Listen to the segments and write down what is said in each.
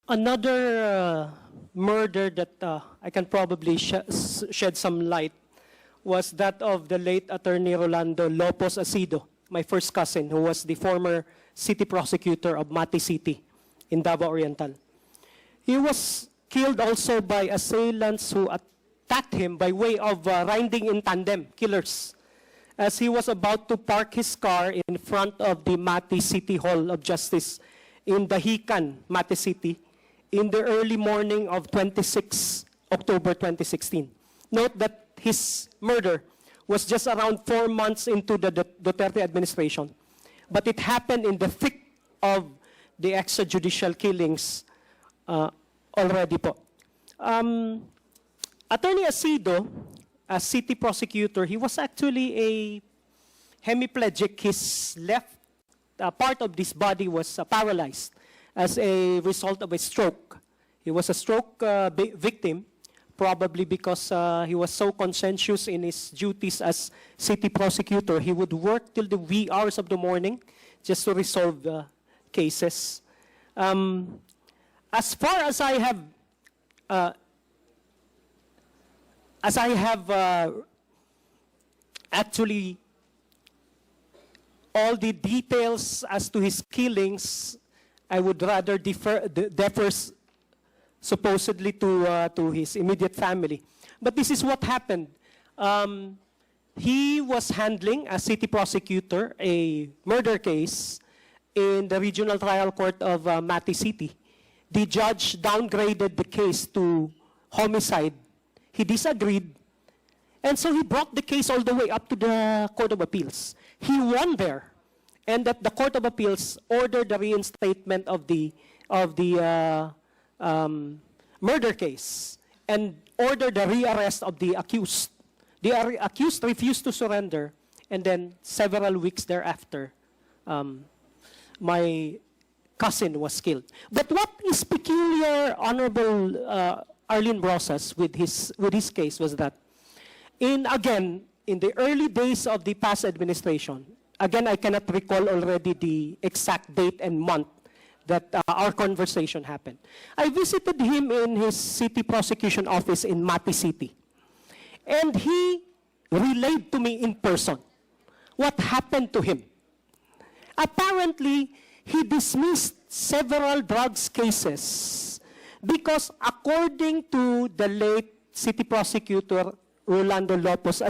Another murder that I can probably shed some light was that of the late Attorney Rolando Lopoz, my first cousin, who was the former city prosecutor of Mati City in Davao Oriental. He was killed also by assailants who attacked him by way of riding in tandem, killers, as he was about to park his car in front of the Mati City Hall of Justice in Dahican, Mati City, in the early morning of 26 October 2016. Note that his murder was just around 4 months into the Duterte administration, but it happened in the thick of the extrajudicial killings already po. Attorney Asido, as city prosecutor, he was actually a hemiplegic. His left part of this body was paralyzed as a result of a stroke. He was a stroke victim, probably because he was so conscientious in his duties as city prosecutor. He would work till the wee hours of the morning just to resolve cases. As far as I have actually all the details as to his killings, I would rather defer supposedly to his immediate family. But this is what happened. He was handling, as city prosecutor, a murder case in the Regional Trial Court of Mati City. The judge downgraded the case to homicide. He disagreed, and so he brought the case all the way up to the Court of Appeals. He won there, and that the Court of Appeals ordered the reinstatement of the murder case and ordered the rearrest of the accused. The accused refused to surrender, and then several weeks thereafter, my cousin was killed. But what is peculiar, Honorable Arlene Brosas, with his case was that, in the early days of the past administration, again, I cannot recall already the exact date and month that our conversation happened. I visited him in his city prosecution office in Mati City, and he relayed to me in person what happened to him. Apparently, he dismissed several drugs cases because, according to the late city prosecutor Rolando Lopoz,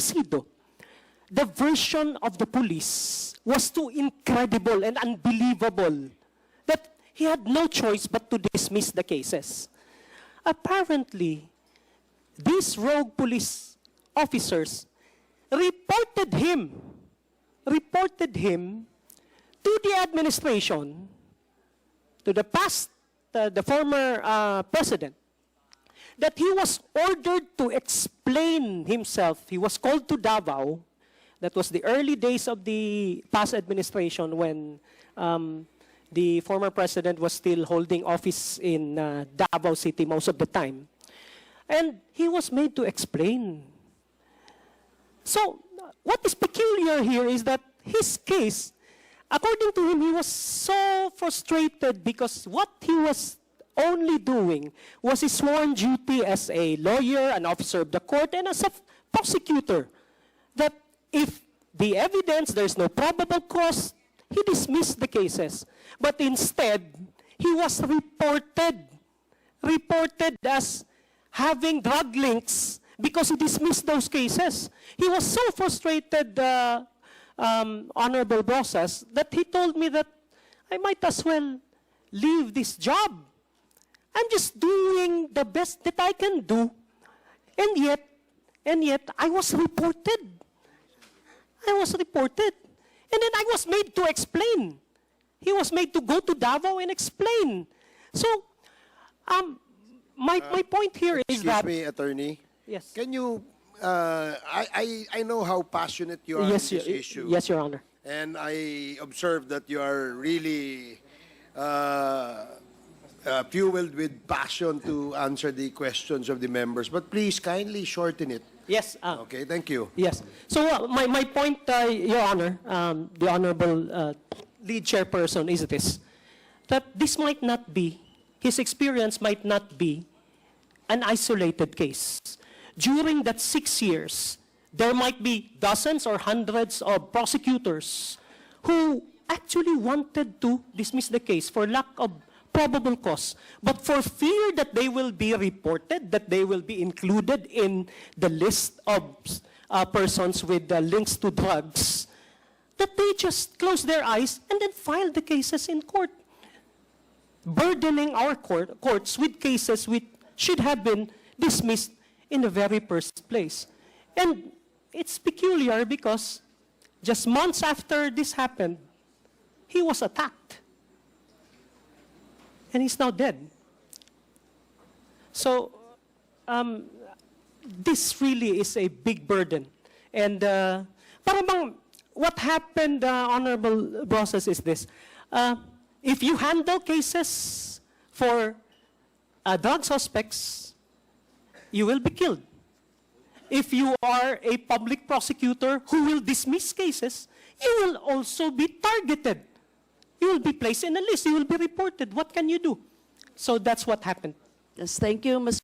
the version of the police was too incredible and unbelievable that he had no choice but to dismiss the cases. Apparently, these rogue police officers reported him to the administration, to the former president, that he was ordered to explain himself. He was called to Davao. That was the early days of the past administration when the former president was still holding office in Davao City most of the time. And he was made to explain. So, what is peculiar here is that his case, according to him, he was so frustrated because what he was only doing was his sworn duty as a lawyer, an officer of the court, and as a prosecutor. That if the evidence, there's no probable cause, he dismissed the cases. But instead, he was reported as having drug links because he dismissed those cases. He was so frustrated, Honorable Brosas, that he told me that I might as well leave this job. I'm just doing the best that I can do. And yet, I was reported. And then I was made to explain. He was made to go to Davao and explain. So, my point here is that... Excuse me, Attorney. Yes. Can you... I know how passionate you are on this issue. Yes, Your Honor. And I observe that you are really fueled with passion to answer the questions of the members. But please, kindly shorten it. Yes. Okay, thank you. Yes. So my point, Your Honor, the Honorable lead chairperson, is this, that this might not be his experience might not be an isolated case. During that 6 years, there might be dozens or hundreds of prosecutors who actually wanted to dismiss the case for lack of probable cause, but for fear that they will be reported, that they will be included in the list of persons with links to drugs, that they just close their eyes and then file the cases in court, burdening our courts with cases which should have been dismissed in the very first place. And it's peculiar because just months after this happened, he was attacked. And he's now dead. So, this really is a big burden. And parang bang, what happened, Honorable Brosas, is this. If you handle cases for drug suspects, you will be killed. If you are a public prosecutor who will dismiss cases, you will also be targeted. You will be placed in a list. You will be reported. What can you do? So that's what happened. Yes, thank you, Mr.